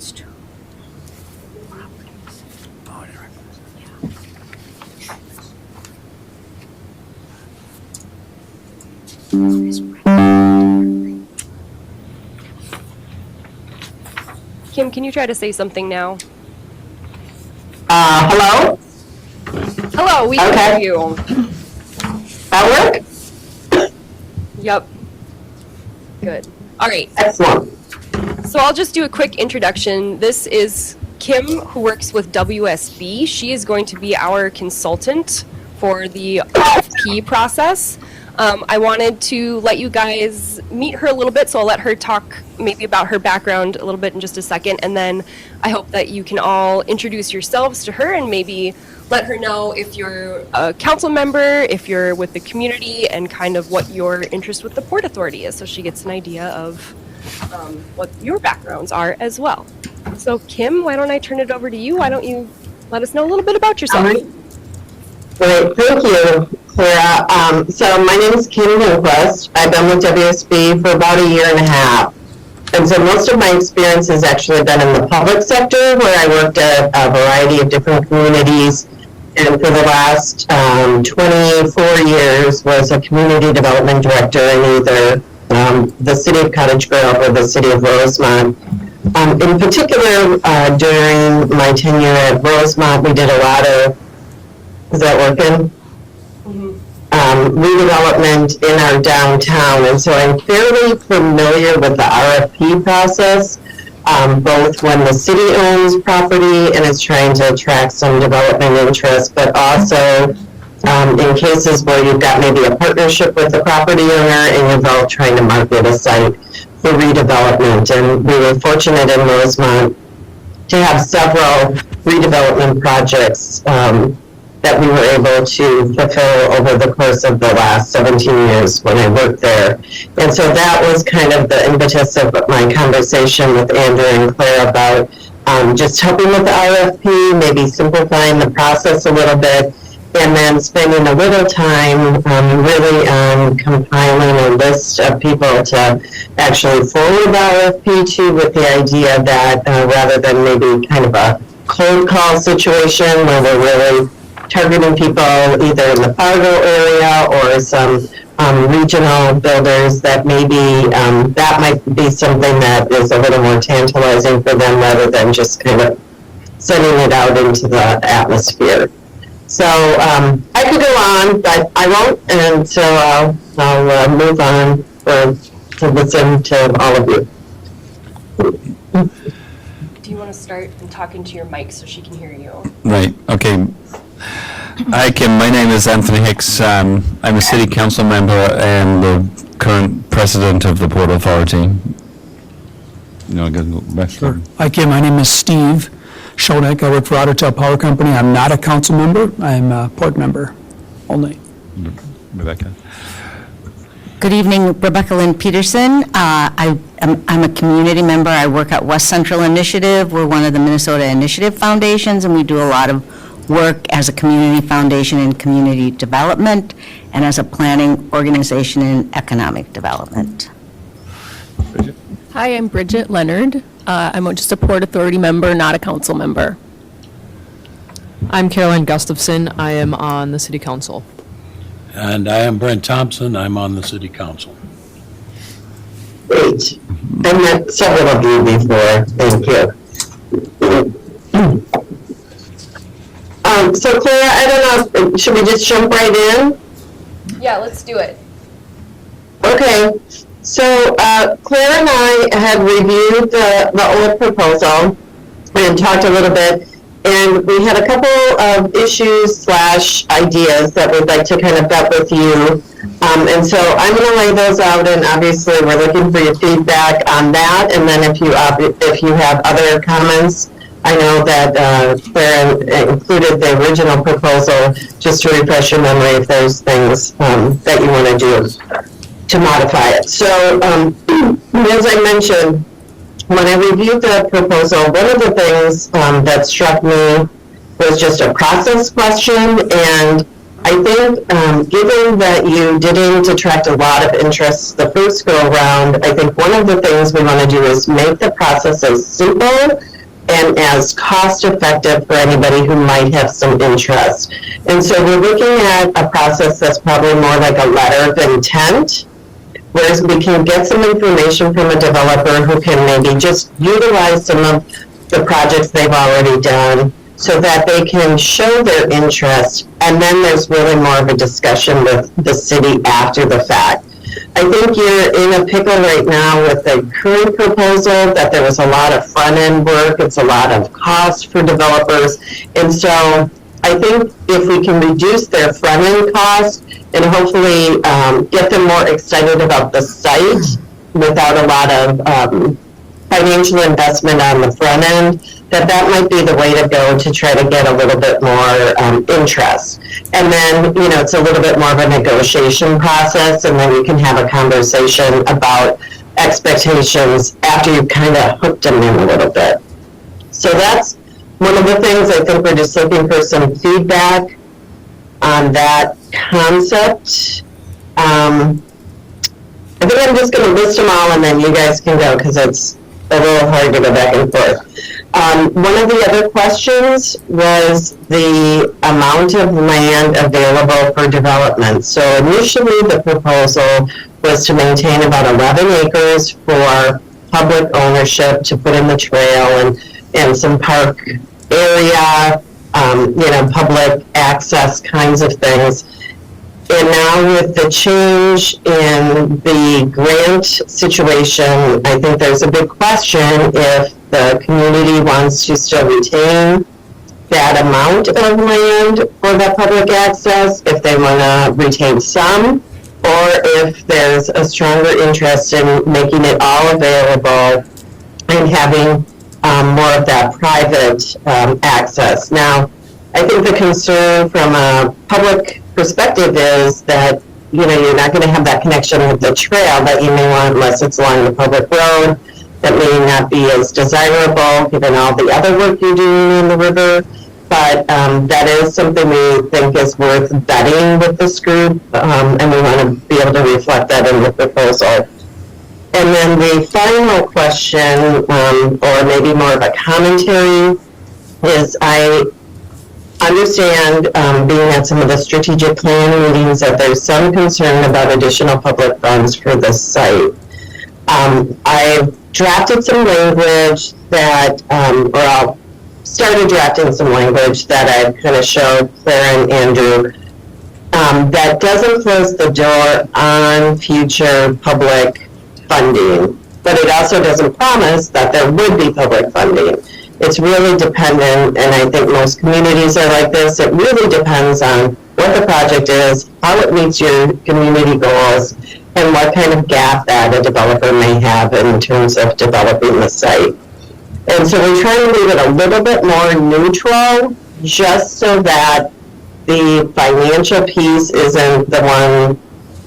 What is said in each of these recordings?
Kim, can you try to say something now? Hello? Hello, we can Okay. hear you. That work? Yep. Good. All right. Excellent. So I'll just do a quick introduction. This is Kim, who works with WSB. She is going to be our consultant for the RFP process. I wanted to let you guys meet her a little bit, so I'll let her talk maybe about her background a little bit in just a second, and then I hope that you can all introduce yourselves to her and maybe let her know if you're a council member, if you're with the community, and kind of what your interest with the Port Authority is, so she gets an idea of what your backgrounds are as well. So Kim, why don't I turn it over to you? Why don't you let us know a little bit about yourself? All right. Great, thank you, Clara. So my name is Kim Lindquist. I've been with WSB for about a year and a half. And so most of my experience has actually been in the public sector, where I worked at a variety of different communities. And for the last 24 years was a community development director in either the city of Cottage Grove or the city of Rosemont. In particular, during my tenure at Rosemont, we did a lot of, is that working? Redevelopment in our downtown, and so I'm fairly familiar with the RFP process, both when the city owns property and is trying to attract some development interest, but also in cases where you've got maybe a partnership with the property owner and you're both trying to market a site for redevelopment. And we were fortunate in Rosemont to have several redevelopment projects that we were able to fulfill over the course of the last 17 years when I worked there. And so that was kind of the impetus of my conversation with Andrew and Claire about just helping with the RFP, maybe simplifying the process a little bit, and then spending a little time really on compiling a list of people to actually forward the RFP to, with the idea that rather than maybe kind of a cold call situation where we're really targeting people either in the Fargo area or some regional builders, that maybe that might be something that is a little more tantalizing for them rather than just kind of sending it out into the atmosphere. So I could go on, but I won't, and so I'll move on to listen to all of you. Do you want to start and talk into your mic so she can hear you? Right, okay. Hi, Kim. My name is Anthony Hicks. I'm a city council member and the current president of the Port Authority. You know, go back. Sure. Hi, Kim. My name is Steve Schoeneck. I work for Ottertail Power Company. I'm not a council member. I'm a port member only. Rebecca. Good evening, Rebecca Lynn Peterson. I'm a community member. I work at West Central Initiative. We're one of the Minnesota Initiative Foundations, and we do a lot of work as a community foundation in community development and as a planning organization in economic development. Hi, I'm Bridget Leonard. I'm just a Port Authority member, not a council member. I'm Caroline Gustafson. I am on the City Council. And I am Brent Thompson. I'm on the City Council. Great. I met several of you before. Thank you. So Claire, I don't know, should we just jump right in? Yeah, let's do it. Okay. So Claire and I had reviewed the OLIP proposal and talked a little bit, and we had a couple of issues / ideas that we'd like to kind of vet with you. And so I'm going to lay those out, and obviously we're looking for your feedback on that. And then if you have other comments, I know that Claire included the original proposal, just to refresh your memory if there's things that you want to do to modify it. So as I mentioned, when I reviewed the proposal, one of the things that struck me was just a process question, and I think, given that you didn't attract a lot of interest the first go-around, I think one of the things we want to do is make the process as simple and as cost-effective for anybody who might have some interest. And so we're looking at a process that's probably more like a letter of intent, whereas we can get some information from a developer who can maybe just utilize some of the projects they've already done so that they can show their interest, and then there's really more of a discussion with the city after the fact. I think you're in a pickle right now with the current proposal that there was a lot of front-end work, it's a lot of cost for developers, and so I think if we can reduce their front-end cost and hopefully get them more excited about the site without a lot of financial investment on the front end, that might be the way to go to try to get a little bit more interest. And then, it's a little bit more of a negotiation process, and then you can have a conversation about expectations after you've kind of hooked them in a little bit. So that's one of the things. I think we're just looking for some feedback on that concept. I think I'm just going to list them all, and then you guys can go, because it's a little hard to go back and forth. One of the other questions was the amount of land available for development. So initially the proposal was to maintain about 11 acres for public ownership to put in the trail and some park area, public access kinds of things. And now with the change in the grant situation, I think there's a big question if the community wants to still retain that amount of land for that public access, if they want to retain some, or if there's a stronger interest in making it all available and having more of that private access. Now, I think the concern from a public perspective is that, you're not going to have that connection with the trail that you may want unless it's along the public road. That may not be as desirable given all the other work you're doing in the river. But that is something we think is worth vetting with this group, and we want to be able to reflect that in the proposal. And then the final question, or maybe more of a commentary, is I understand, being at some of the strategic planning meetings, that there's some concern about additional public funds for this site. I've drafted some language that, or started drafting some language that I've kind of showed Claire and Andrew, that doesn't close the door on future public funding, but it also doesn't promise that there would be public funding. It's really dependent, and I think most communities are like this, it really depends on what the project is, how it meets your community goals, and what kind of gap that a developer may have in terms of developing the site. And so we're trying to leave it a little bit more neutral, just so that the financial piece isn't the one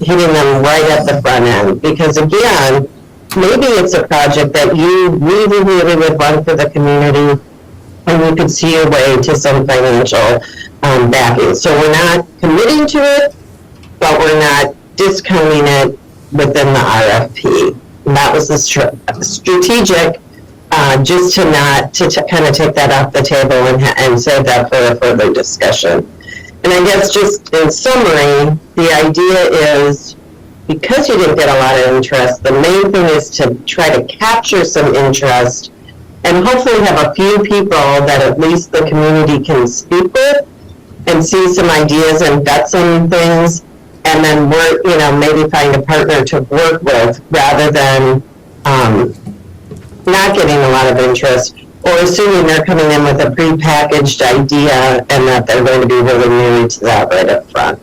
hitting them right at the front end. Because again, maybe it's a project that you really, really would want for the community, and you could see your way to some financial backing. So we're not committing to it, but we're not discounting it within the RFP. And that was the strategic, just to not, to kind of take that off the table and save that for a further discussion. And I guess just in summary, the idea is, because you didn't get a lot of interest, the main thing is to try to capture some interest and hopefully have a few people that at least the community can speak with and see some ideas and vet some things, and then work, maybe find a partner to work with, rather than not getting a lot of interest, or assuming they're coming in with a prepackaged idea and that they're going to be really new to that right up front.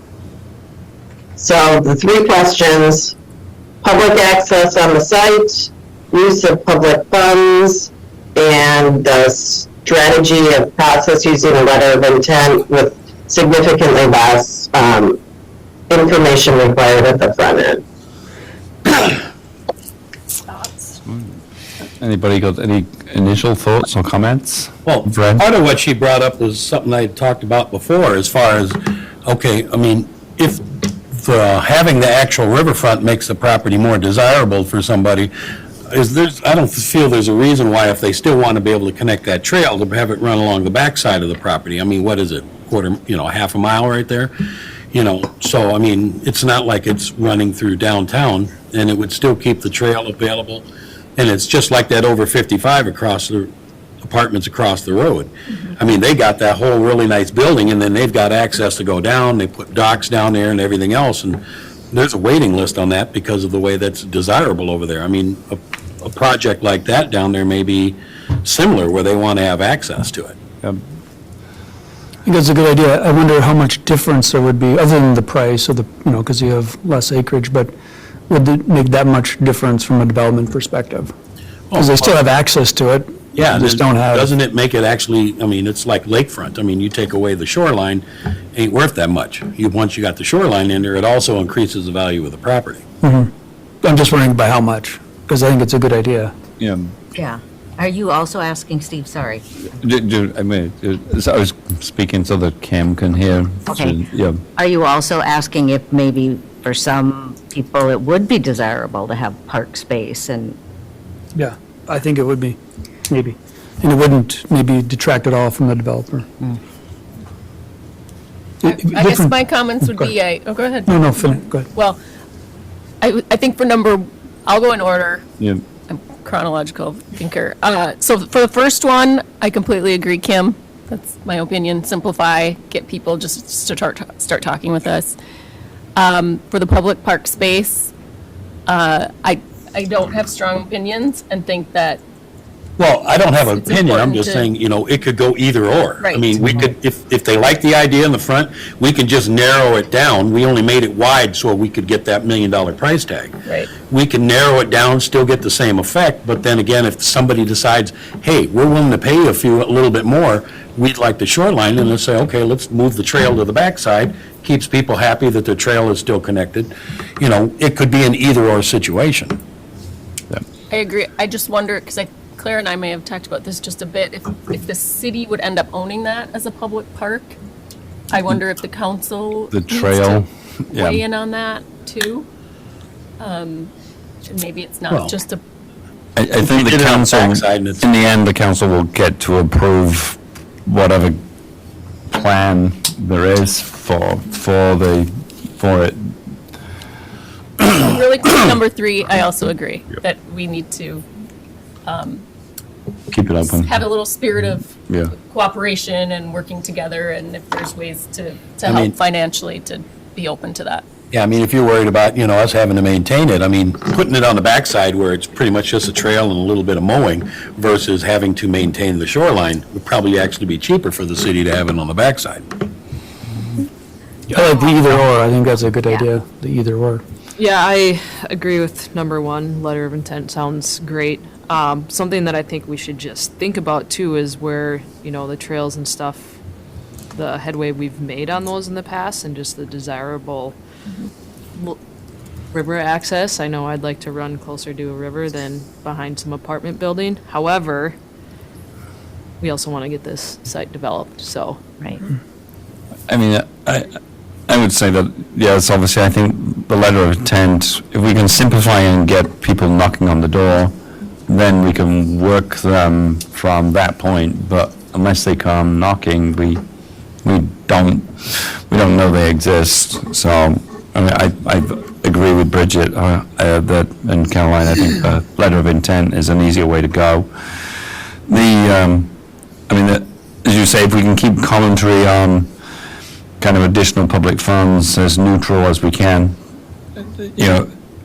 So the three questions: public access on the site, use of public funds, and the strategy of process using a letter of intent with significantly less information required at the front end. Anybody got any initial thoughts or comments? Well, Brent? part of what she brought up was something I had talked about before, as far as Okay, I mean, if having the actual riverfront makes the property more desirable for somebody, I don't feel there's a reason why, if they still want to be able to connect that trail, to have it run along the backside of the property. I mean, what is it, half a mile right there? So, I mean, it's not like it's running through downtown, and it would still keep the trail available. And it's just like that over 55 across the apartments across the road. I mean, they got that whole really nice building, and then they've got access to go down. They put docks down there and everything else, and there's a waiting list on that because of the way that's desirable over there. I mean, a project like that down there may be similar, where they want to have access to it. I think that's a good idea. I wonder how much difference there would be, other than the price of because you have less acreage, but would it make that much difference from a development perspective? Because they still have access to it. Yeah, they just don't have. Doesn't it make it actually, I mean, it's like lakefront. I mean, you take away the shoreline, ain't worth that much. Once you got the shoreline in there, it also increases the value of the property. I'm just wondering by how much, because I think it's a good idea. Yeah. Yeah. Are you also asking, Steve, sorry? I mean, I was speaking so that Cam can hear. Okay. Yeah. Are you also asking if maybe for some people it would be desirable to have park space and? Yeah, I think it would be, maybe. And it wouldn't maybe detract at all from the developer. I guess Different- my comments would Go be, go ahead. No, finish, go ahead. Well, I think I'll go in order. Yeah. I'm chronological thinker. So for the first one, I completely agree, Kim. That's my opinion. Simplify, get people just to start talking with us. For the public park space, I don't have strong opinions and think that, Well, I don't have an It's opinion, I'm important just to- saying, it could go either or. I Right. mean, we could, if they like the idea in the front, we can just narrow it down. We only made it wide so we could get that $1 million price tag. Right. We can narrow it down, still get the same effect, but then again, if somebody decides, hey, we're willing to pay you a little bit more, we'd like the shoreline, then let's say, okay, let's move the trail to the backside, keeps people happy that the trail is still connected. It could be an either-or situation. I agree. I just wonder, because Claire and I may have talked about this just a bit, if the city would end up owning that as a public park, I wonder if the council The needs to trail, weigh yeah. in on that too. And maybe it's Well, not just a, I think the Get it on the council, backside and it's- in the end, the council will get to approve whatever plan there is for it. really quick, number 3, I also agree that we need to Keep it open. have a little spirit of Yeah. cooperation and working together, and if there's ways to I mean- help financially, to be open to that. Yeah, I mean, if you're worried about, us having to maintain it, I mean, putting it on the backside where it's pretty much just a trail and a little bit of mowing versus having to maintain the shoreline would probably actually be cheaper for the city to have it on the backside. I like the either or, I think that's a good idea, the either or. Yeah, I agree with number 1. Letter of intent sounds great. Something that I think we should just think about too is where, the trails and stuff, the headway we've made on those in the past and just the desirable river access. I know I'd like to run closer to a river than behind some apartment building. However, we also want to get this site developed, so. Right. I mean, I would say that, yes, obviously, I think the letter of intent, if we can simplify and get people knocking on the door, then we can work them from that point. But unless they come knocking, we don't know they exist. So, I mean, I agree with Bridget that, and Caroline, I think the letter of intent is an easier way to go. As you say, if we can keep commentary on kind of additional public funds as neutral as we can,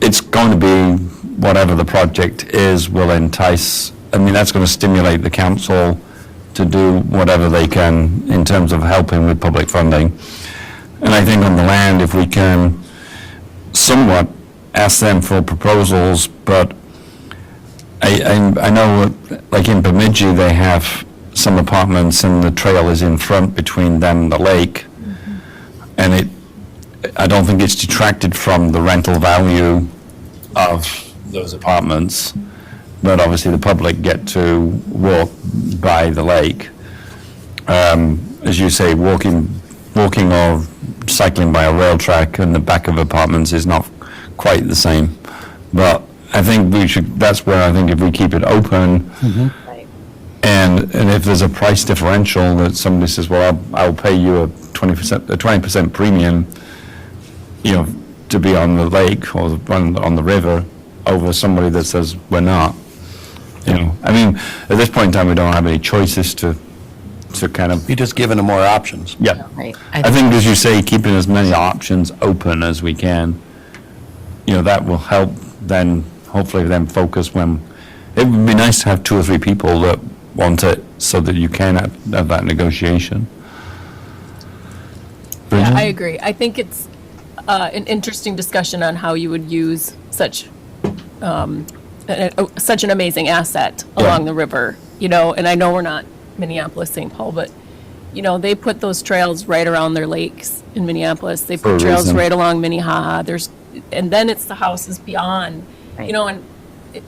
it's going to be whatever the project is will entice. I mean, that's going to stimulate the council to do whatever they can in terms of helping with public funding. And I think on the land, if we can somewhat ask them for proposals, but I know, like in Bemidji, they have some apartments and the trail is in front between them and the lake. And I don't think it's detracted from the rental value of those apartments, but obviously the public get to walk by the lake. As you say, walking or cycling by a rail track in the back of apartments is not quite the same. But I think that's where I think if we keep it open, and if there's a price differential that somebody says, well, I'll pay you a 20% premium, to be on the lake or on the river over somebody that says we're not. I mean, at this point in time, we don't have any choices to kind of. You're just giving them more options. Yeah. Right. I think, as you say, keeping as many options open as we can, that will help then, hopefully then focus when, it would be nice to have 2 or 3 people that want it so that you can have that negotiation. Yeah, I agree. I think it's an interesting discussion on how you would use such an amazing asset along the river, and I know we're not Minneapolis, St. Paul, but, they put those trails right around their lakes in Minneapolis. They For a put trails reason. right along Minnehaha. And then it's the houses beyond, and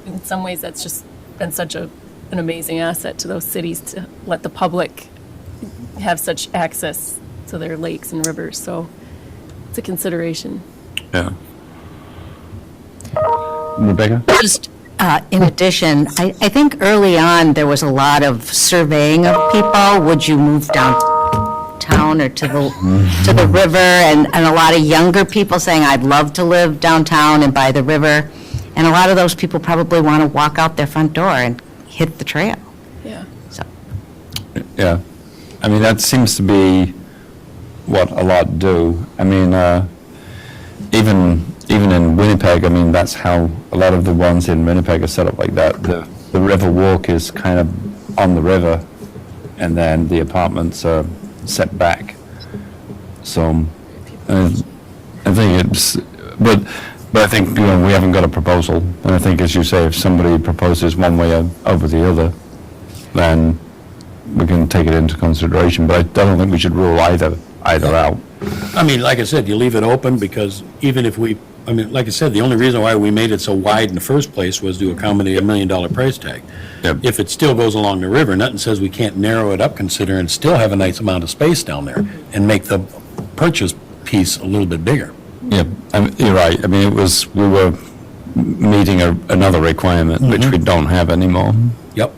in some ways that's just been such an amazing asset to those cities to let the public have such access to their lakes and rivers. So it's a consideration. Yeah. Rebecca? Just in addition, I think early on, there was a lot of surveying of people. Would you move downtown or to the river? And a lot of younger people saying, I'd love to live downtown and by the river. And a lot of those people probably want to walk out their front door and hit the trail. Yeah. So, Yeah. I mean, that seems to be what a lot do. I mean, even in Winnipeg, I mean, that's how a lot of the ones in Winnipeg are set up like that. The river walk is kind of on the river, and then the apartments are set back. So, I think it's, but I think, we haven't got a proposal. And I think, as you say, if somebody proposes one way over the other, then we can take it into consideration. But I don't think we should rule either out. I mean, like I said, you leave it open because even if like I said, the only reason why we made it so wide in the first place was to accommodate $1 million price tag. Yep. If it still goes along the river, nothing says we can't narrow it up, consider, and still have a nice amount of space down there and make the purchase piece a little bit bigger. Yeah, you're right. I mean, we were meeting another requirement, which we don't have anymore. Yep.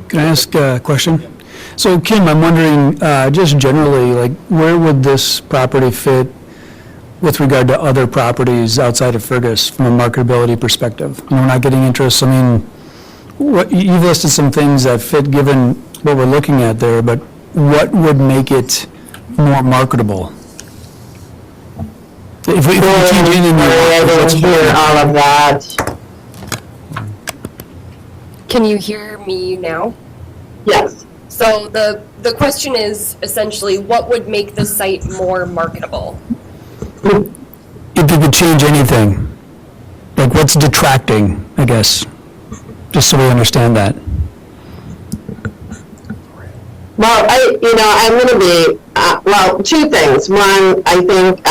Can I ask a question? So Kim, I'm wondering, just generally, like, where would this property fit with regard to other properties outside of Fergus from a marketability perspective? We're not getting interest, I mean, you've listed some things that fit given what we're looking at there, but what would make it more marketable? If we change anything, I didn't hear all of that. Can you hear me now? Yes. So the question is essentially, what would make the site more marketable? if you could change anything, like what's detracting, I guess, just so we understand that. Well, I'm going to be, 2 things. One, I think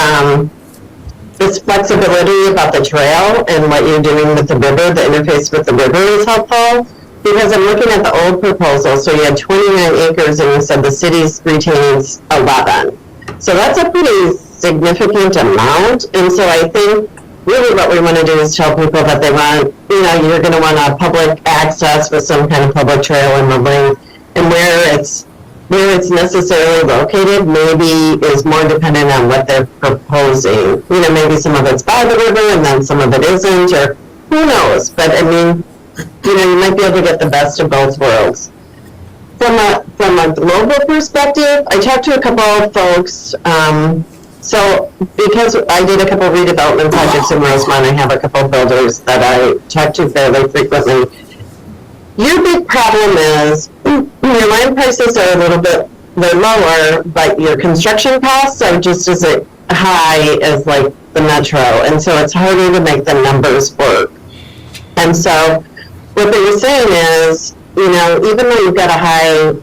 this flexibility about the trail and what you're doing with the river, the interface with the river is helpful, because I'm looking at the old proposal. So you had 29 acres and you said the city's retains 11. So that's a pretty significant amount. And so I think really what we want to do is tell people that they want, you're going to want a public access with some kind of public trail in the link, and where it's necessarily located maybe is more dependent on what they're proposing. Maybe some of it's by the river and then some of it isn't, or who knows. But I mean, you might be able to get the best of both worlds. From a global perspective, I talked to a couple of folks. So because I did a couple of redevelopment projects in Rosemont, I have a couple of builders that I talk to fairly frequently. Your big problem is your land prices are a little bit, they're lower, but your construction costs are just as high as like the metro. And so it's harder to make the numbers work. And so what they were saying is, even though you've got a high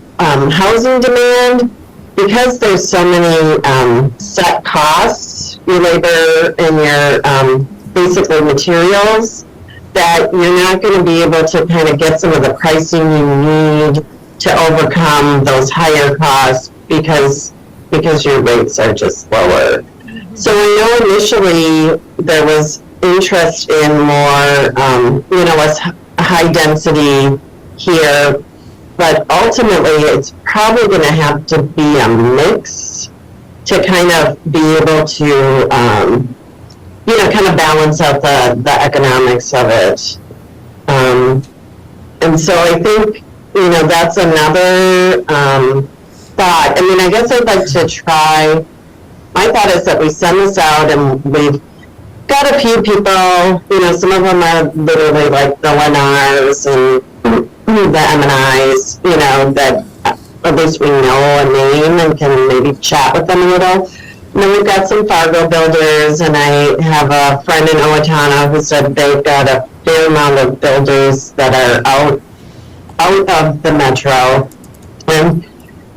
housing demand, because there's so many set costs, your labor and your basically materials, that you're not going to be able to kind of get some of the pricing you need to overcome those higher costs, because because your rates are just lower. So I know initially there was interest in more, less high density here, but ultimately it's probably going to have to be a mix to kind of be able to, kind of balance out the economics of it. And so I think, that's another thought. I mean, I guess I'd like to try, my thought is that we send this out and we've got a few people, some of them are literally like the Lennars and the M&Is, that at least we know a name and can maybe chat with them a little. And then we've got some Fargo builders, and I have a friend in Owatonna who said they've got a fair amount of builders that are out of the metro. And,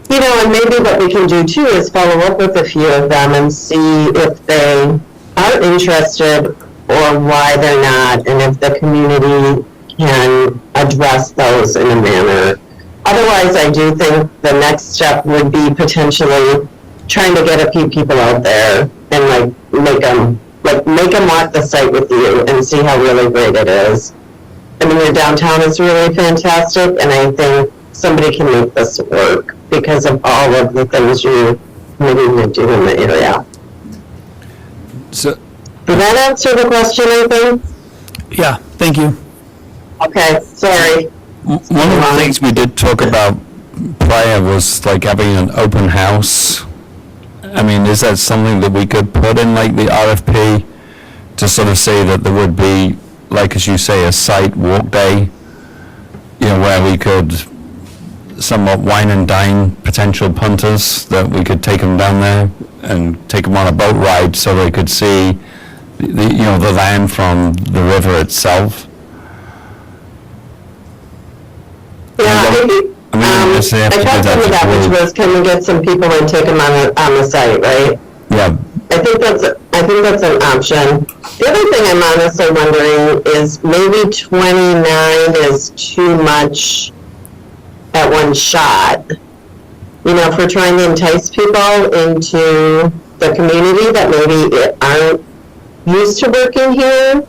and maybe what we can do too is follow up with a few of them and see if they are interested or why they're not, and if the community can address those in a manner. Otherwise, I do think the next step would be potentially trying to get a few people out there and make them walk the site with you and see how really great it is. I mean, your downtown is really fantastic, and I think somebody can make this work because of all of the things you need to do in the area. So, Did that answer the question, I think? Yeah, thank you. Okay, sorry. one of the things we did talk about prior was like having an open house. I mean, is that something that we could put in like the RFP to sort of say that there would be, like as you say, a site walk day, where we could somewhat wine and dine potential punters, that we could take them down there and take them on a boat ride so they could see the land from the river itself. Yeah, I thought some of that, which was, can we get some people and take them on the site, right? Yeah. I think that's an option. The other thing I'm honestly wondering is maybe 29 is too much at one shot. If we're trying to entice people into the community that maybe aren't used to working here,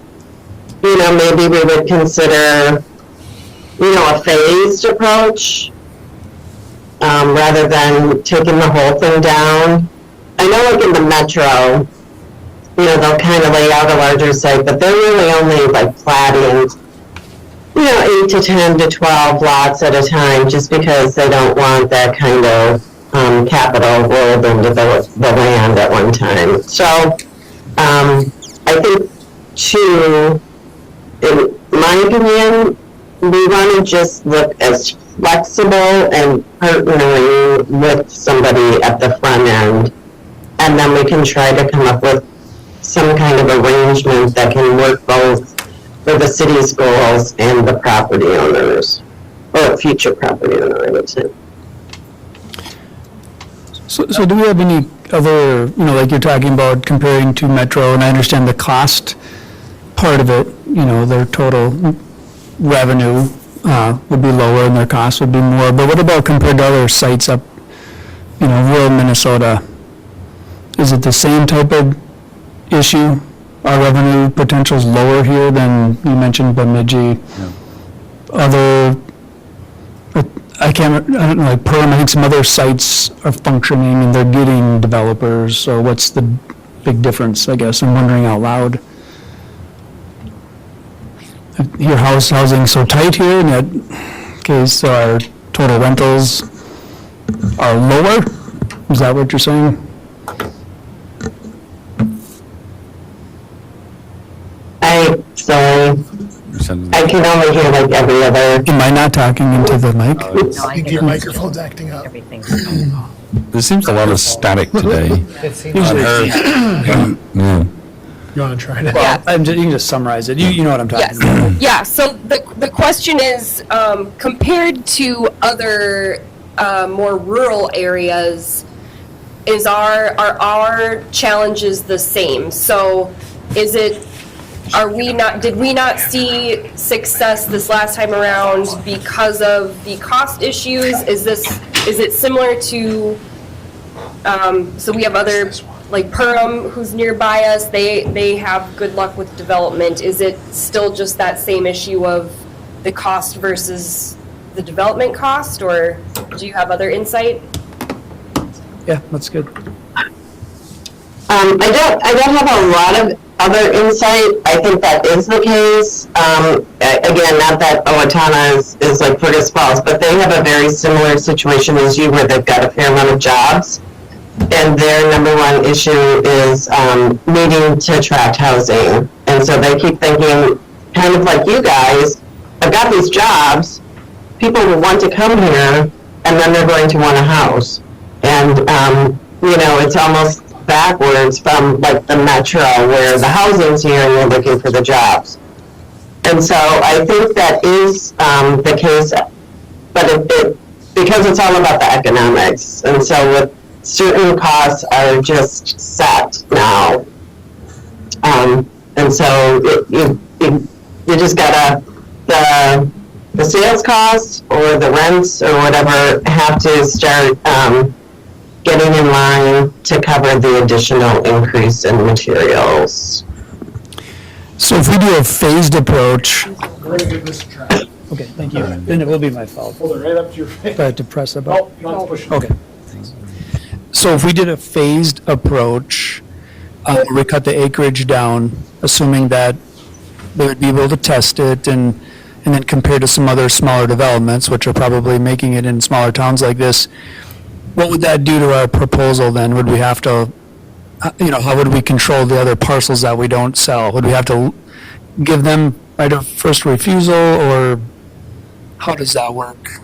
maybe we would consider, a phased approach rather than taking the whole thing down. I know like in the metro, they'll kind of lay out a larger site, but they're really only like platting, 8 to 10 to 12 lots at a time, just because they don't want that kind of capital rolled into the land at one time. So I think, too, in my opinion, we want to just look as flexible and partnering with somebody at the front end, and then we can try to come up with some kind of arrangement that can work both for the city's goals and the property owners, or future property owner, I would say. So do we have any other, like you're talking about comparing to Metro, and I understand the cost part of it, their total revenue would be lower and their cost would be more, but what about compared to other sites up, rural Minnesota? Is it the same type of issue? Our revenue potential is lower here than you mentioned Bemidji. Other, I don't know, like Perham, I think some other sites are functioning and they're getting developers, so what's the big difference, I guess? I'm wondering out loud. Your housing so tight here, and yet, okay, so our total rentals are lower? Is that what you're saying? Sorry, I can only hear like every other. Am I not talking into the mic? No, I think your microphone's acting up. Everything's. There seems a lot of static today. Yeah. You want to try that? Well, you can just summarize it. You know what I'm talking Yes. about. Yeah, so the question is, compared to other more rural areas, are our challenges the same? So did we not see success this last time around because of the cost issues? Is it similar to So we have other, like Perham, who's nearby us, they have good luck with development. Is it still just that same issue of the cost versus the development cost, or do you have other insight? Yeah, that's good. I don't have a lot of other insight. I think that is the case. Again, not that Owatonna is like Fergus Falls, but they have a very similar situation as you, where they've got a fair amount of jobs. And their number one issue is needing to attract housing. And so they keep thinking, kind of like you guys, I've got these jobs, people will want to come here, and then they're going to want a house. And, it's almost backwards from like the metro, where the housing's here and you're looking for the jobs. And so I think that is the case, but it because it's all about the economics. And so with certain costs are just set now. And so you just gotta, the sales costs or the rents or whatever have to start getting in line to cover the additional increase in materials. So if we do a phased approach, We're gonna give this a try. okay, thank you. Then it will be my fault. Hold it right up to your face. Do I have to press the Oh, button? you don't have to push it. Okay. So if we did a phased approach, we cut the acreage down, assuming that they would be able to test it and then compare to some other smaller developments, which are probably making it in smaller towns like this, what would that do to our proposal then? Would we have to, how would we control the other parcels that we don't sell? Would we have to give them right of first refusal, or how does that work?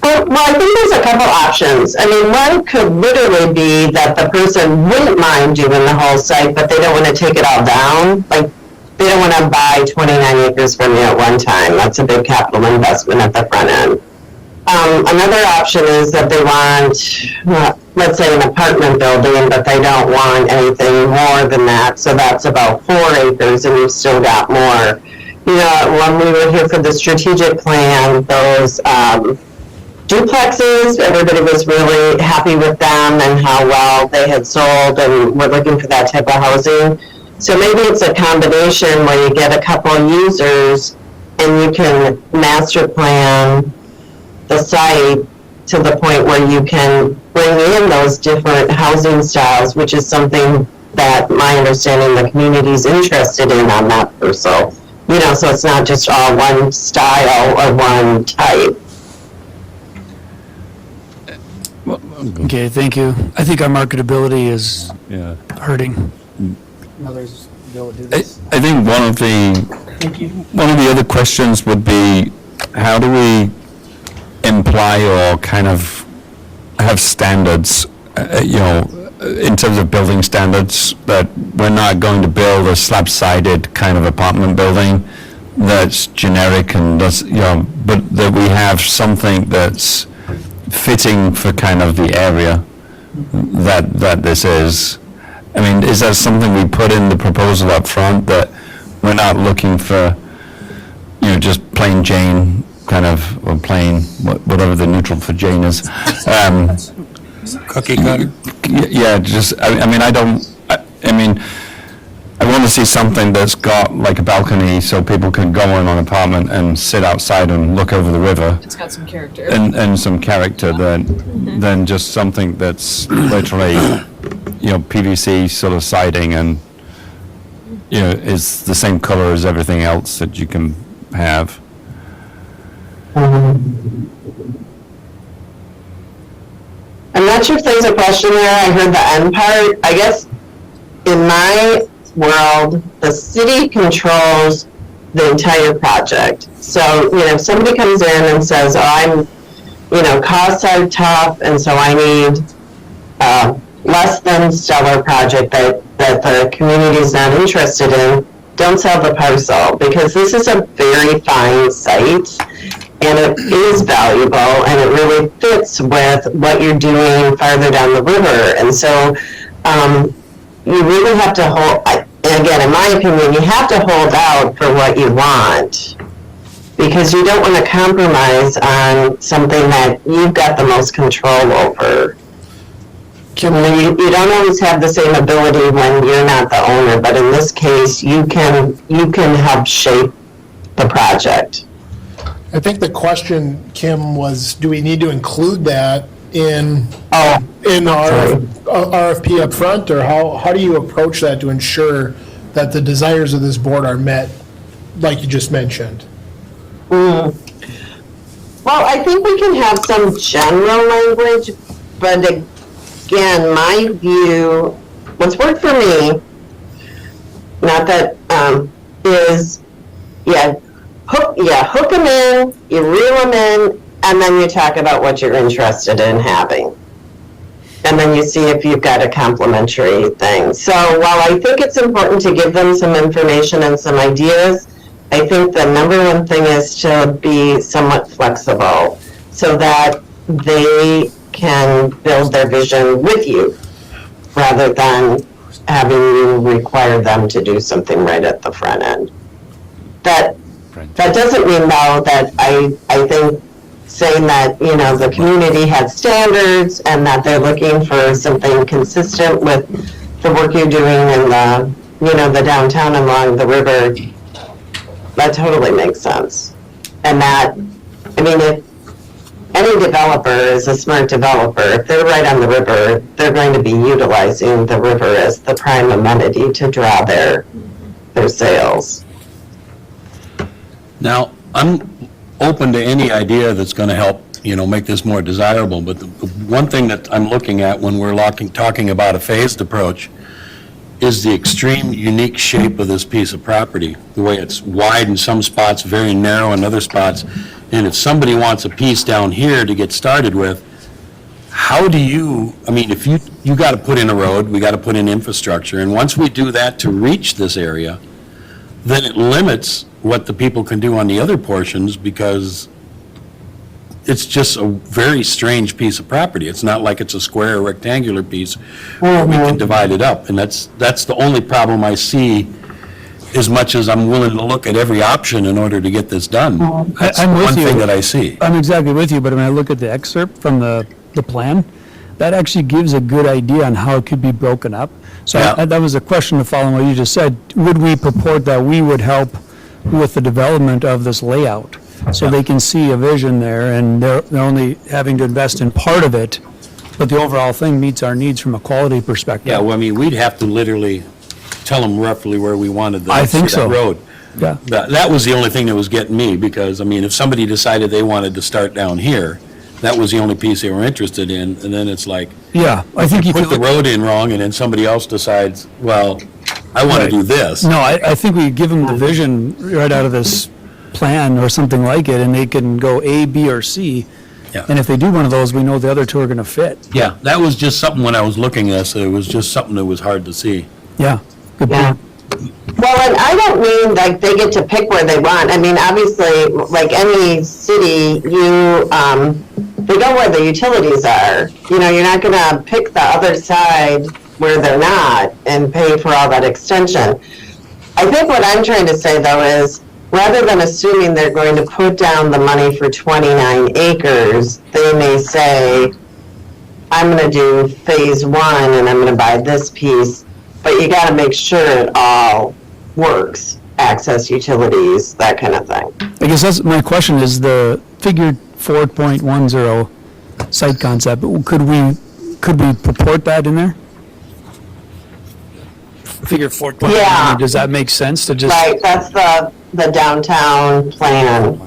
Well, I think there's a couple options. I mean, one could literally be that the person wouldn't mind doing the whole site, but they don't want to take it all down. Like, they don't want to buy 29 acres from you at one time. That's a big capital investment at the front end. Another option is that they want, let's say, an apartment building, but they don't want anything more than that. So that's about 4 acres, and you've still got more. When we were here for the strategic plan, those duplexes, everybody was really happy with them and how well they had sold, and we're looking for that type of housing. So maybe it's a combination where you get a couple of users and you can master plan the site to the point where you can bring in those different housing styles, which is something that my understanding the community is interested in on that parcel. So it's not just all one style or one type. Okay, thank you. I think our marketability is Yeah. hurting. Others be able to do I this. I think one of the other questions would be, how do we imply or kind of have standards, in terms of building standards, that we're not going to build a slab-sided kind of apartment building that's generic and does, but that we have something that's fitting for kind of the area that this is. I mean, is that something we put in the proposal up front, that we're not looking for, just plain Jane kind of, or plain, whatever the neutral for Jane is. Cookie cutter? Yeah, just, I want to see something that's got like a balcony so people can go in an apartment and sit outside and look over the river. It's got some character. And some character than just something that's literally, PVC sort of siding and, is the same color as everything else that you can have. I'm not sure if there's a question there. I heard the end part. I guess in my world, the city controls the entire project. So, if somebody comes in and says, costs are tough, and so I need less than stellar project that the community is not interested in, don't sell the parcel, because this is a very fine site and it is valuable and it really fits with what you're doing farther down the river. And so you really have to hold, and again, in my opinion, you have to hold out for what you want, because you don't want to compromise on something that you've got the most control over. You don't always have the same ability when you're not the owner, but in this case, you can help shape the project. I think the question, Kim, was, do we need to include that in our RFP up front, or how do you approach that to ensure that the desires of this board are met, like you just mentioned? Well, I think we can have some general language, but again, my view, what's worked for me, not that, is, hook them in, you reel them in, and then you talk about what you're interested in having. And then you see if you've got a complementary thing. So while I think it's important to give them some information and some ideas, I think the number one thing is to be somewhat flexible so that they can build their vision with you rather than having you require them to do something right at the front end. That doesn't mean, though, that I think saying that, the community has standards and that they're looking for something consistent with the work you're doing in the downtown along the river, that totally makes sense. And that, if any developer is a smart developer, if they're right on the river, they're going to be utilizing the river as the prime amenity to draw their sales. Now, I'm open to any idea that's going to help, make this more desirable, but the one thing that I'm looking at when we're talking about a phased approach is the extreme unique shape of this piece of property, the way it's wide in some spots, very narrow in other spots, and if somebody wants a piece down here to get started with, how do you, if you got to put in a road, we got to put in infrastructure, and once we do that to reach this area, then it limits what the people can do on the other portions because it's just a very strange piece of property. It's not like it's a square or rectangular piece where we can divide it up. And that's the only problem I see, as much as I'm willing to look at every option in order to get this done. That's I'm with one you. thing that I see. I'm exactly with you, but when I look at the excerpt from the plan, that actually gives a good idea on how it could be broken up. So Yeah. that was a question to follow what you just said. Would we purport that we would help with the development of this layout? So they can see a vision there, and they're only having to invest in part of it, but the overall thing meets our needs from a quality perspective. Yeah, well, we'd have to literally tell them roughly where we wanted I think so. that road. Yeah. That was the only thing that was getting me, because, if somebody decided they wanted to start down here, that was the only piece they were interested in, and then it's like, Yeah, I think you put could the road in wrong, and then somebody else decides, well, I want to Right. do this. No, I think we give them the vision right out of this plan or something like it, and they can go A, B, or C. Yeah. And if they do one of those, we know the other two are going to fit. Yeah, that was just something when I was looking at this, it was just something that was hard to see. Yeah. Good Yeah. point. Well, and I don't mean like they get to pick where they want. Obviously, like any city, they go where the utilities are. You're not going to pick the other side where they're not and pay for all that extension. I think what I'm trying to say, though, is rather than assuming they're going to put down the money for 29 acres, they may say, I'm going to do phase one and I'm going to buy this piece, but you got to make sure it all works, access utilities, that kind of thing. I guess that's my question is the figure 4.10 site concept. Could we purport that in there? Figure 4.10. Yeah. Does that make sense to just? Right, that's the downtown plan,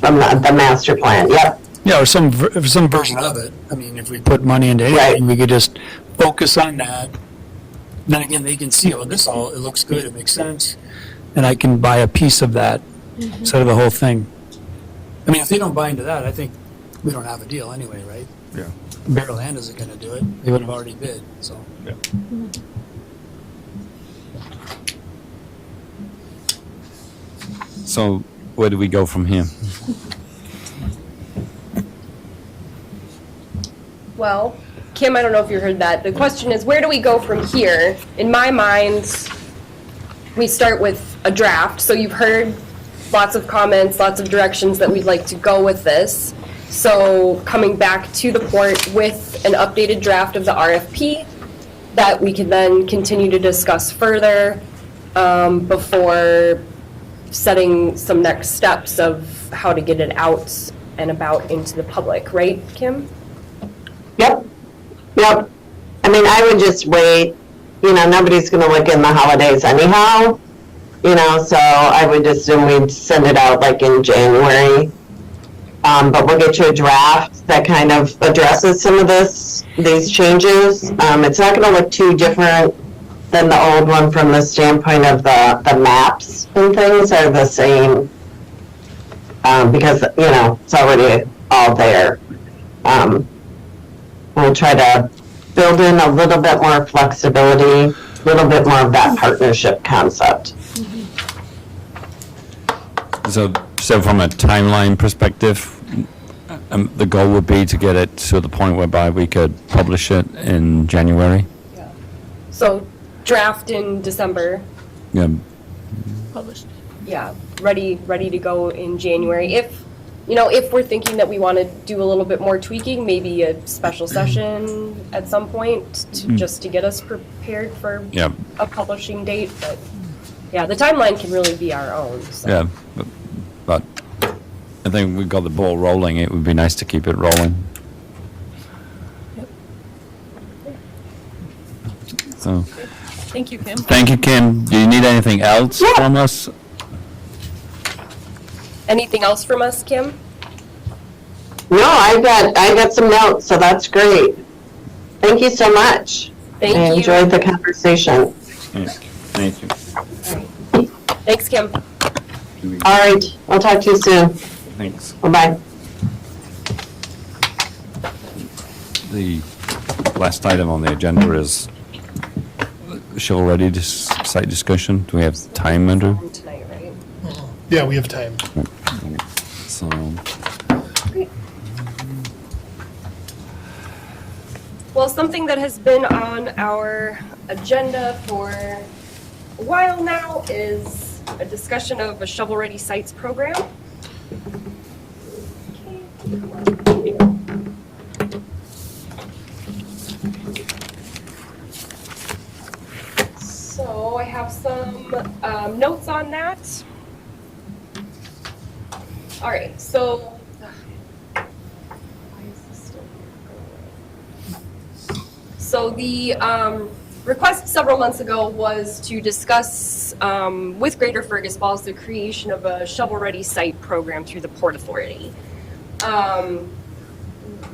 the master plan, yep. Yeah, or some version of it. If we put money into anything, Right. we could just focus on that. Then again, they can see, it looks good, it makes sense, and I can buy a piece of that instead of the whole thing. If they don't buy into that, I think we don't have a deal anyway, right? Yeah. Barrel Hand isn't going to do it. They would have already bid, so. So where do we go from here? Well, Kim, I don't know if you heard that. The question is, where do we go from here? In my mind, we start with a draft. So you've heard lots of comments, lots of directions that we'd like to go with this. So coming back to the port with an updated draft of the RFP that we can then continue to discuss further before setting some next steps of how to get it out and about into the public, right, Kim? Yep, yep. I mean, I would just wait, nobody's gonna look in the holidays anyhow, so I would assume we'd send it out like in January. But we'll get you a draft that kind of addresses some of these changes. It's not gonna look too different than the old one from the standpoint of the maps and things are the same. Because, it's already all there. We'll try to build in a little bit more flexibility, a little bit more of that partnership concept. So from a timeline perspective, the goal would be to get it to the point whereby we could publish it in January. So draft in December, Yeah, Published. yeah, ready to go in January. If we're thinking that we want to do a little bit more tweaking, maybe a special session at some point just to get us prepared for yeah, a publishing date. But yeah, the timeline can really be our own. So. yeah. But I think we've got the ball rolling. It would be nice to keep it rolling. So, Thank you, Kim. thank you, Kim. Do you need anything else from us? Anything else from us, Kim? No, I got some notes, so that's great. Thank you so much. Thank I you. enjoyed the conversation. Yeah, thank you. Thanks, Kim. All right, I'll talk to you soon. Thanks. Bye-bye. The last item on the agenda is shovel-ready site discussion. Do we have time, Andrew? Tonight, right? Yeah, we have time. So, Well, something that has been on our agenda for a while now is a discussion of a shovel-ready sites program. So I have some notes on that. All right, so why is this still here? So the request several months ago was to discuss with Greater Fergus Falls the creation of a shovel-ready site program through the Port Authority.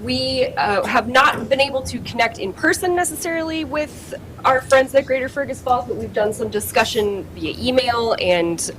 We have not been able to connect in person necessarily with our friends at Greater Fergus Falls, but we've done some discussion via email and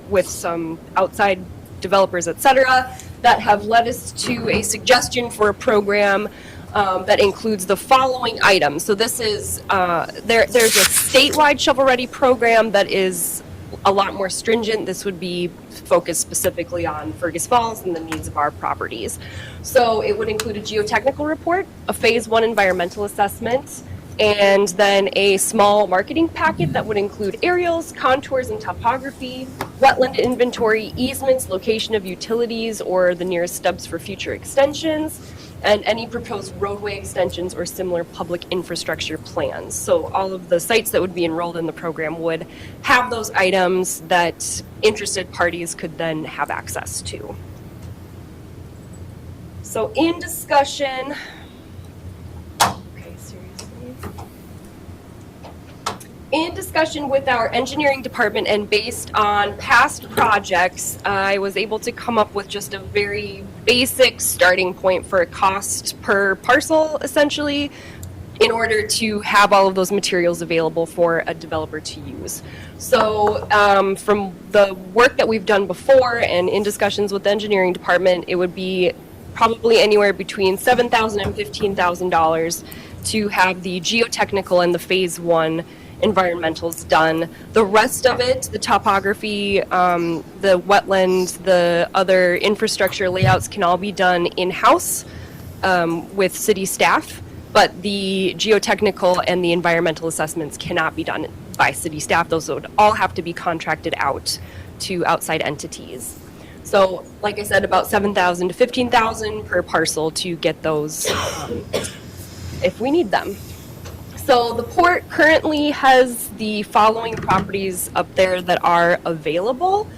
with some outside developers, et cetera, that have led us to a suggestion for a program that includes the following items. So this is, there's a statewide shovel-ready program that is a lot more stringent. This would be focused specifically on Fergus Falls and the needs of our properties. So it would include a geotechnical report, a phase 1 environmental assessment, and then a small marketing packet that would include aerials, contours and topography, wetland inventory, easements, location of utilities or the nearest stubs for future extensions, and any proposed roadway extensions or similar public infrastructure plans. So all of the sites that would be enrolled in the program would have those items that interested parties could then have access to. So in discussion, in discussion with our engineering department and based on past projects, I was able to come up with just a very basic starting point for a cost per parcel, essentially, in order to have all of those materials available for a developer to use. So from the work that we've done before and in discussions with the engineering department, it would be probably anywhere between $7,000 and $15,000 to have the geotechnical and the phase 1 environmentals done. The rest of it, the topography, the wetland, the other infrastructure layouts can all be done in-house with city staff, but the geotechnical and the environmental assessments cannot be done by city staff. Those would all have to be contracted out to outside entities. So, like I said, about 7,000 to 15,000 per parcel to get those if we need them. So the port currently has the following properties up there that are available.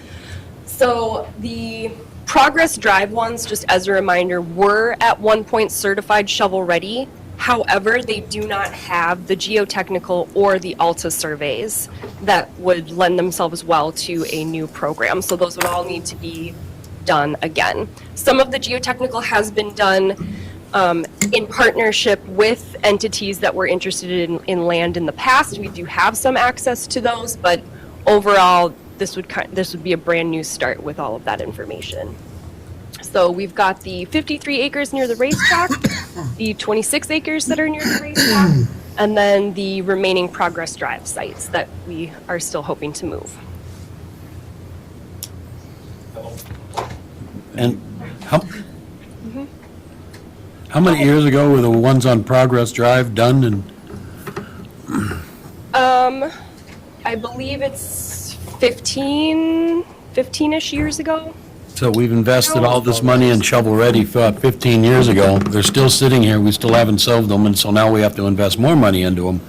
So the Progress Drive ones, just as a reminder, were at one point certified shovel-ready. However, they do not have the geotechnical or the ALTA surveys that would lend themselves well to a new program. So those would all need to be done again. Some of the geotechnical has been done in partnership with entities that were interested in land in the past. We do have some access to those, but overall, this would be a brand new start with all of that information. So we've got the 53 acres near the racetrack, the 26 acres that are near the racetrack, and then the remaining Progress Drive sites that we are still hoping to move. And how many years ago were the ones on Progress Drive done? And I believe it's 15-ish years ago. so we've invested all this money in shovel-ready for about 15 years ago. They're still sitting here, we still haven't sold them, and so now we have to invest more money into them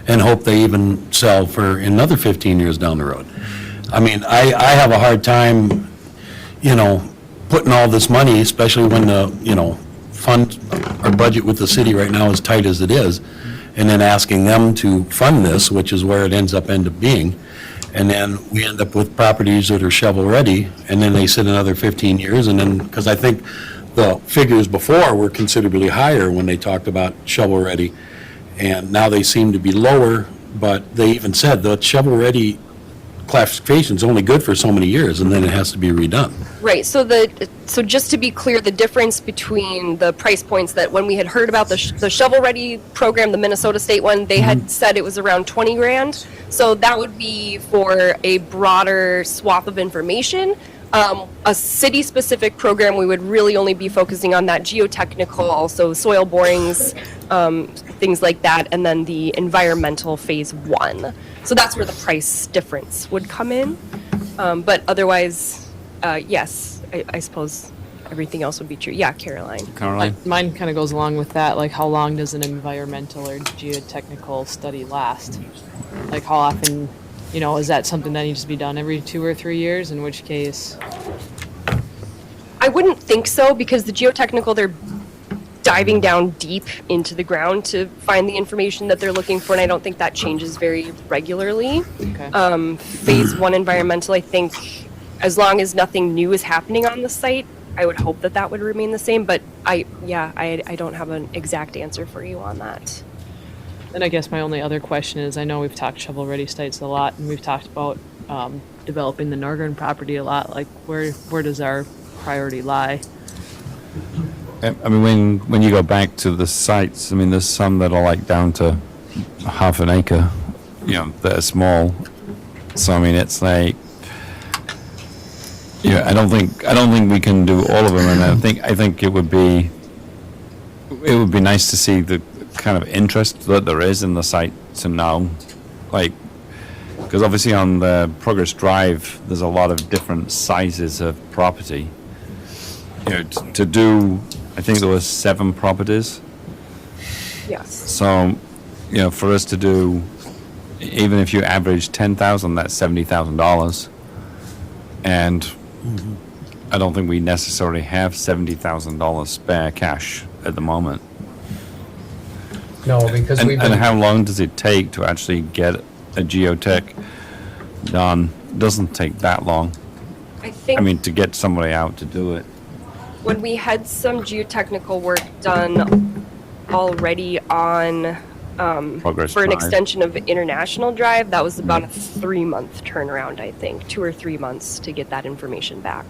and hope they even sell for another 15 years down the road. I mean, I have a hard time, putting all this money, especially when the, fund, our budget with the city right now is tight as it is, and then asking them to fund this, which is where it ends up being. And then we end up with properties that are shovel-ready, and then they sit another 15 years, and then, because I think the figures before were considerably higher when they talked about shovel-ready, and now they seem to be lower, but they even said the shovel-ready classification is only good for so many years, and then it has to be redone. Right, so just to be clear, the difference between the price points that when we had heard about the shovel-ready program, the Minnesota State one, they had said it was around 20 grand. So that would be for a broader swath of information. A city-specific program, we would really only be focusing on that geotechnical, also soil borings, things like that, and then the environmental phase 1. So that's where the price difference would come in. But otherwise, yes, I suppose everything else would be true. Yeah, Caroline. Caroline? Mine kind of goes along with that, like how long does an environmental or geotechnical study last? Like how often, is that something that needs to be done every 2 or 3 years, in which case? I wouldn't think so, because the geotechnical, they're diving down deep into the ground to find the information that they're looking for, and I don't think that changes very regularly. Okay. Phase 1 environmental, I think, as long as nothing new is happening on the site, I would hope that that would remain the same, but I don't have an exact answer for you on that. And I guess my only other question is, I know we've talked shovel-ready sites a lot, and we've talked about developing the northern property a lot. Like, where does our priority lie? I mean, when you go back to the sites, I mean, there's some that are like down to half an acre, that are small. So, I mean, it's like, I don't think we can do all of them, and I think it would be nice to see the kind of interest that there is in the site to know, like, because obviously on the Progress Drive, there's a lot of different sizes of property. To do, I think there was 7 properties. Yes. So, for us to do, even if you average 10,000, that's $70,000. And I don't think we necessarily have $70,000 spare cash at the moment. No, because we've And been, how long does it take to actually get a geotech done? It doesn't take that long. I think I mean, to get somebody out to do it. when we had some geotechnical work done already on Progress for an Drive. extension of International Drive, that was about a 3-month turnaround, I think, 2 or 3 months to get that information back.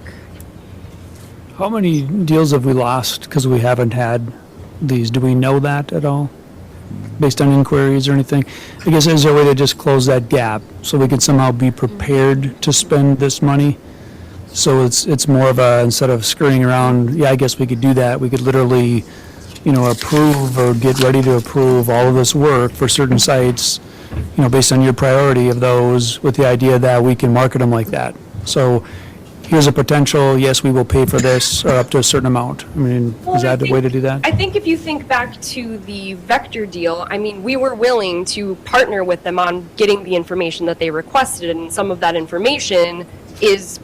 How many deals have we lost because we haven't had these? Do we know that at all? Based on inquiries or anything? I guess, is there a way to just close that gap so we could somehow be prepared to spend this money? So it's more of a, instead of scurrying around, yeah, I guess we could do that. We could literally, approve or get ready to approve all of this work for certain sites, based on your priority of those, with the idea that we can market them like that. So here's a potential, yes, we will pay for this, or up to a certain amount? I mean, Well, is I that the think- way to do that? I think if you think back to the Vector deal, I mean, we were willing to partner with them on getting the information that they requested, and some of that information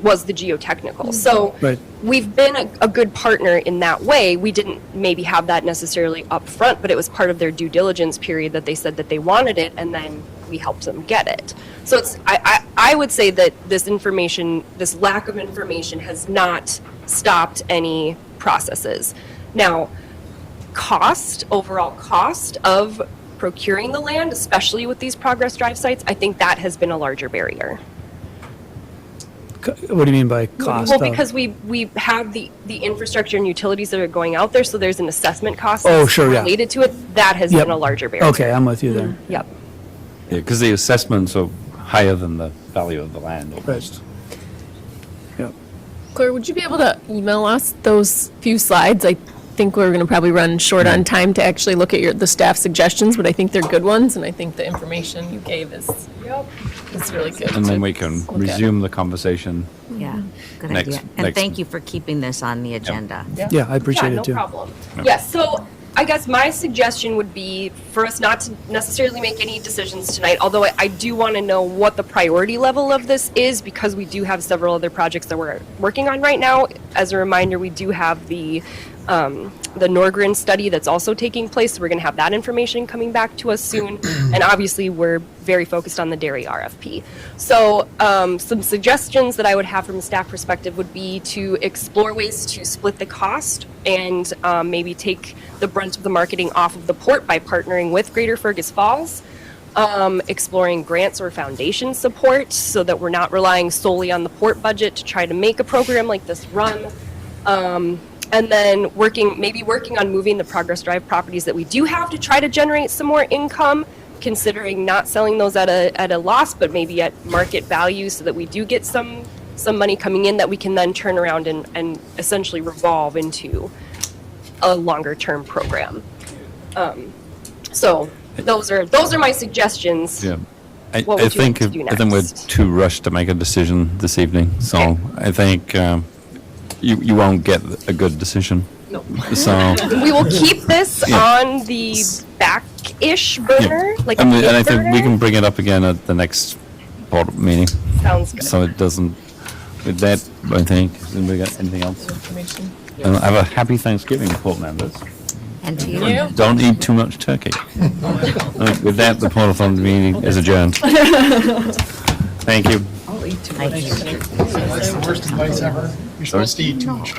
was the geotechnical. So Right. we've been a good partner in that way. We didn't maybe have that necessarily up front, but it was part of their due diligence period that they said that they wanted it, and then we helped them get it. So I would say that this information, this lack of information has not stopped any processes. Now, overall cost of procuring the land, especially with these progress drive sites, I think that has been a larger barrier. What do you mean by cost? Well, of- because we have the infrastructure and utilities that are going out there, so there's an assessment cost Oh, that's sure, yeah. related to it. That has Yep. been a larger barrier. Okay, I'm with you there. Yep. Yeah, because the assessments are higher than the value of the land almost. Yep. Claire, would you be able to email us those few slides? I think we're going to probably run short on time to actually look at the staff suggestions, but I think they're good ones, and I think the information you gave is really good. And then to we can look at. resume the conversation. Yeah, good Next- idea. And next- thank you for keeping this on the agenda. Yeah, I appreciate Yeah, it too. no problem. Yes, so I guess my suggestion would be for us not to necessarily make any decisions tonight, although I do want to know what the priority level of this is, because we do have several other projects that we're working on right now. As a reminder, we do have the Norgren study that's also taking place, so we're going to have that information coming back to us soon. And obviously, we're very focused on the dairy RFP. So some suggestions that I would have from a staff perspective would be to explore ways to split the cost and maybe take the brunt of the marketing off of the port by partnering with Greater Fergus Falls. Exploring grants or foundation support so that we're not relying solely on the port budget to try to make a program like this run. And then maybe working on moving the Progress Drive properties that we do have to try to generate some more income, considering not selling those at a loss, but maybe at market value, so that we do get some money coming in that we can then turn around and essentially revolve into a longer term program. So those are my suggestions. Yeah. I What would you think, like to do I think we're next? too rushed to make a decision this evening, so Okay. I think you won't get a good decision. No. So, We will keep this Yeah. on the back-ish burner, like a and mid I think we burner. can bring it up again at the next board meeting, Sounds good. so it doesn't, with that, I think, anybody got anything else? Information. And have a happy Thanksgiving, Port members. And to you. Don't eat too much turkey. With that, the Port Authority meeting is adjourned. Thank you. Thank you. That's the worst advice ever. You're supposed to eat too much.